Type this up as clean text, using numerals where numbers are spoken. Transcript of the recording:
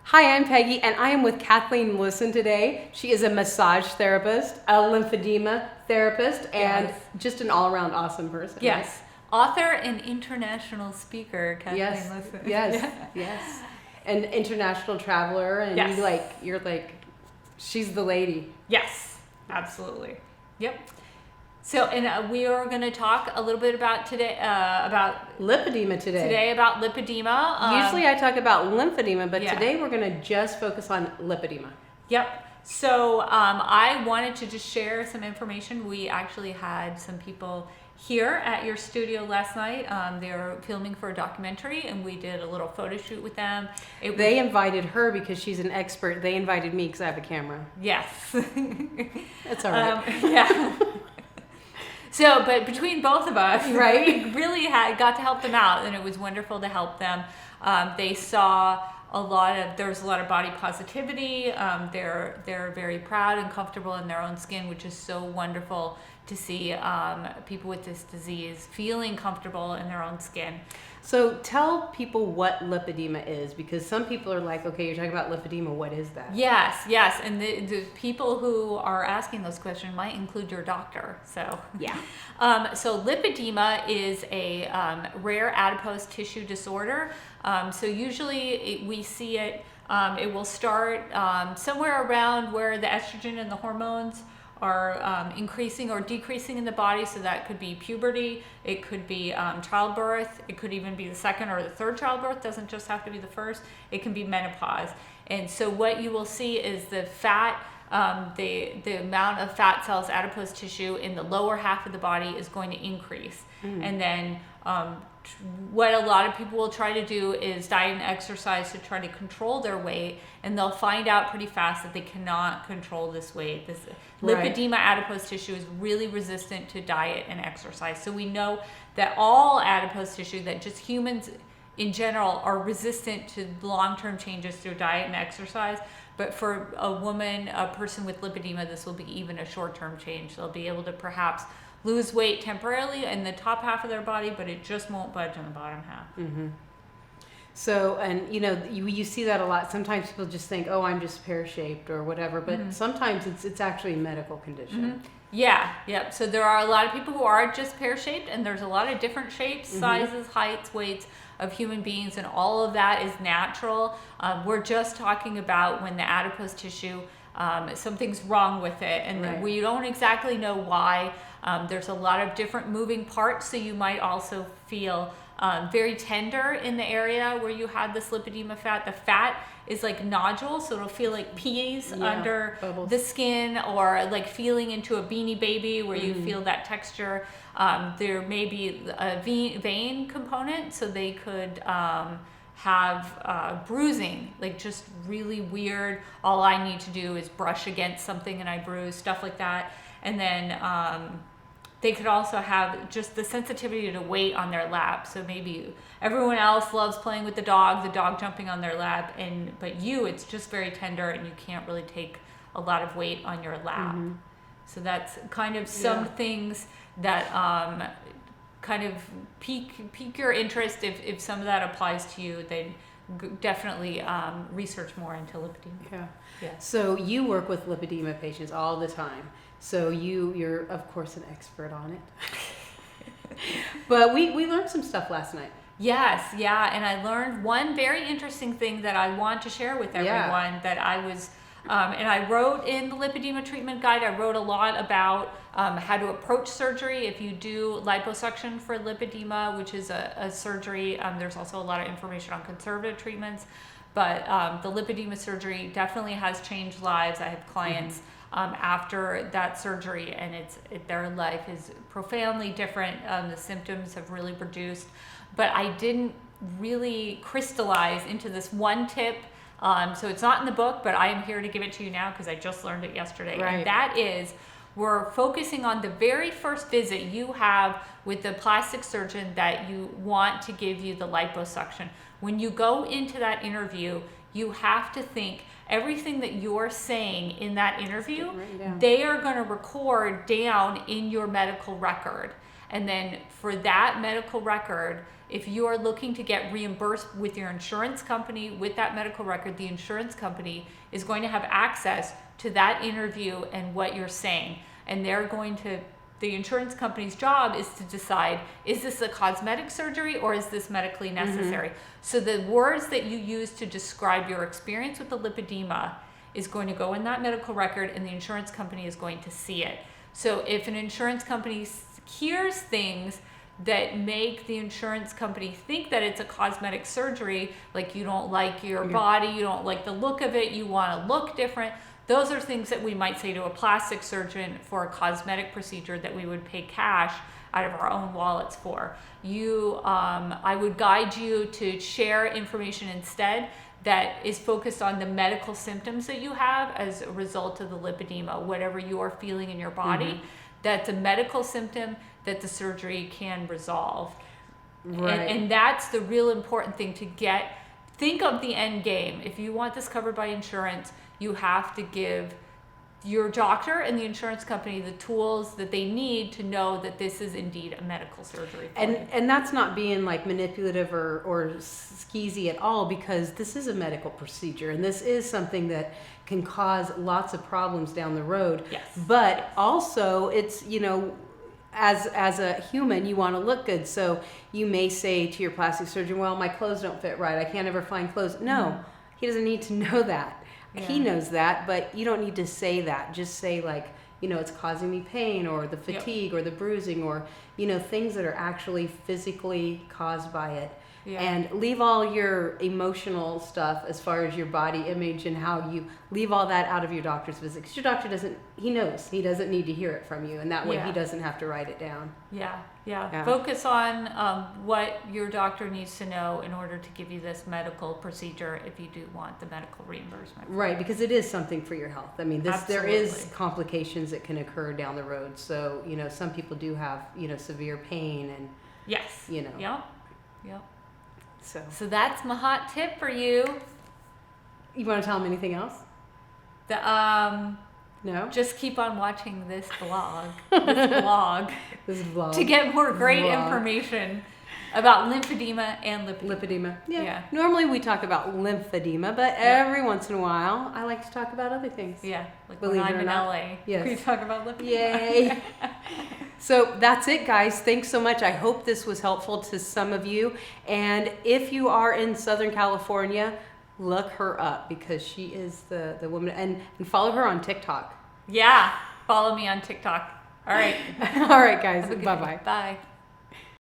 Hi, I'm Peggy, and I am with Kathleen Lisson today. She is a massage therapist, a lymphedema therapist, and just an all-around awesome person. Yes. Right? Author and international speaker, Kathleen Lisson. Yes. An international traveler, and you're like, she's the lady. Yes, absolutely. Yep. So, and we are going to talk a little bit about today, about lipedema today. Today about lipedema. Usually I talk about lymphedema, but today we're going to just focus on lipedema. Yep. So I wanted to just share some information. We actually had some people here at your studio last night. They were filming for a documentary, and we did a little photo shoot with them. They invited her because she's an expert. They invited me because I have a camera. Yes. That's all right. Yeah. So, but between both of us, right, we really got to help them out, and it was wonderful to help them. They saw there's a lot of body positivity. They're very proud and comfortable in their own skin, which is so wonderful to see people with this disease feeling comfortable in their own skin. So tell people what lipedema is, because some people are like, okay, you're talking about lipedema, what is that? Yes, and the people who are asking those questions might include your doctor. So yeah. So lipedema is a rare adipose tissue disorder. So usually we see it. It will start somewhere around where the estrogen and the hormones are increasing or decreasing in the body. So that could be puberty, it could be childbirth, it could even be the second or the third childbirth, doesn't just have to be the first, it can be menopause. And so what you will see is the fat, the amount of fat cells, adipose tissue in the lower half of the body is going to increase. And then what a lot of people will try to do is diet and exercise to try to control their weight, and they'll find out pretty fast that they cannot control this weight. This lipedema adipose tissue is really resistant to diet and exercise. So we know that all adipose tissue, that just humans in general are resistant to long-term changes through diet and exercise. But for a woman, a person with lipedema, this will be even a short-term change. They'll be able to perhaps lose weight temporarily in the top half of their body, but it just won't budge on the bottom half. Mm-hmm. So, and you see that a lot. Sometimes people just think, oh, I'm just pear-shaped or whatever, but sometimes it's actually a medical condition. Yeah. So there are a lot of people who are just pear-shaped, and there's a lot of different shapes, sizes, heights, weights of human beings, and all of that is natural. We're just talking about when the adipose tissue, something's wrong with it, and we don't exactly know why. There's a lot of different moving parts, so you might also feel very tender in the area where you had this lipedema fat. The fat is like nodules, so it'll feel like peas under the skin, or like feeling into a Beanie Baby where you feel that texture. There may be a vein component, so they could have bruising, like just really weird. All I need to do is brush against something and I bruise, stuff like that. And then they could also have just the sensitivity to weight on their lap. So maybe everyone else loves playing with the dog jumping on their lap, but it's just very tender and you can't really take a lot of weight on your lap. So that's kind of some things that kind of pique your interest. If some of that applies to you, then definitely research more into lipedema. Yeah. So you work with lipedema patients all the time. So you're of course an expert on it. But we learned some stuff last night. Yes, and I learned one very interesting thing that I want to share with everyone that I was, and I wrote in the lipedema treatment guide, I wrote a lot about how to approach surgery if you do liposuction for lipedema, which is a surgery. There's also a lot of information on conservative treatments, but the lipedema surgery definitely has changed lives. I have clients after that surgery, and their life is profoundly different. The symptoms have really reduced, but I didn't really crystallize into this one tip. So it's not in the book, but I am here to give it to you now because I just learned it yesterday. And that is, we're focusing on the very first visit you have with the plastic surgeon that you want to give you the liposuction. When you go into that interview, you have to think everything that you're saying in that interview, they are going to record down in your medical record. And then for that medical record, if you are looking to get reimbursed with your insurance company with that medical record, the insurance company is going to have access to that interview and what you're saying. And the insurance company's job is to decide, is this a cosmetic surgery or is this medically necessary? So the words that you use to describe your experience with the lipedema is going to go in that medical record, and the insurance company is going to see it. So if an insurance company hears things that make the insurance company think that it's a cosmetic surgery, like you don't like your body, you don't like the look of it, you want to look different, those are things that we might say to a plastic surgeon for a cosmetic procedure that we would pay cash out of our own wallets for. I would guide you to share information instead that is focused on the medical symptoms that you have as a result of the lipedema, whatever you are feeling in your body. That's a medical symptom that the surgery can resolve. Right. And that's the real important thing to get. Think of the end game. If you want this covered by insurance, you have to give your doctor and the insurance company the tools that they need to know that this is indeed a medical surgery. And that's not being like manipulative or skeezy at all, because this is a medical procedure and this is something that can cause lots of problems down the road. Yes. But also it's, as a human, you want to look good. So you may say to your plastic surgeon, well, my clothes don't fit right, I can't ever find clothes. No, he doesn't need to know that. He knows that, but you don't need to say that. Just say like, it's causing me pain, or the fatigue or the bruising, or, things that are actually physically caused by it. Yeah. And leave all your emotional stuff as far as your body image and how you leave all that out of your doctor's visit. Because your doctor he knows, he doesn't need to hear it from you. And that way he doesn't have to write it down. Yeah. Focus on what your doctor needs to know in order to give you this medical procedure if you do want the medical reimbursement. Right, because it is something for your health. I mean, there is complications that can occur down the road. So, some people do have, severe pain and, yes. Yep. So that's my hot tip for you. You want to tell them anything else? No? Just keep on watching this vlog. This vlog. To get more great information about lymphedema and lipedema. Yeah. Normally we talk about lymphedema, but every once in a while I like to talk about other things. Yeah. Like when I'm in LA. Yes. We talk about lipedema. Yay. So that's it, guys. Thanks so much. I hope this was helpful to some of you. And if you are in Southern California, look her up, because she is the woman. And follow her on TikTok. Yeah. Follow me on TikTok. All right. All right, guys. Bye-bye. Bye.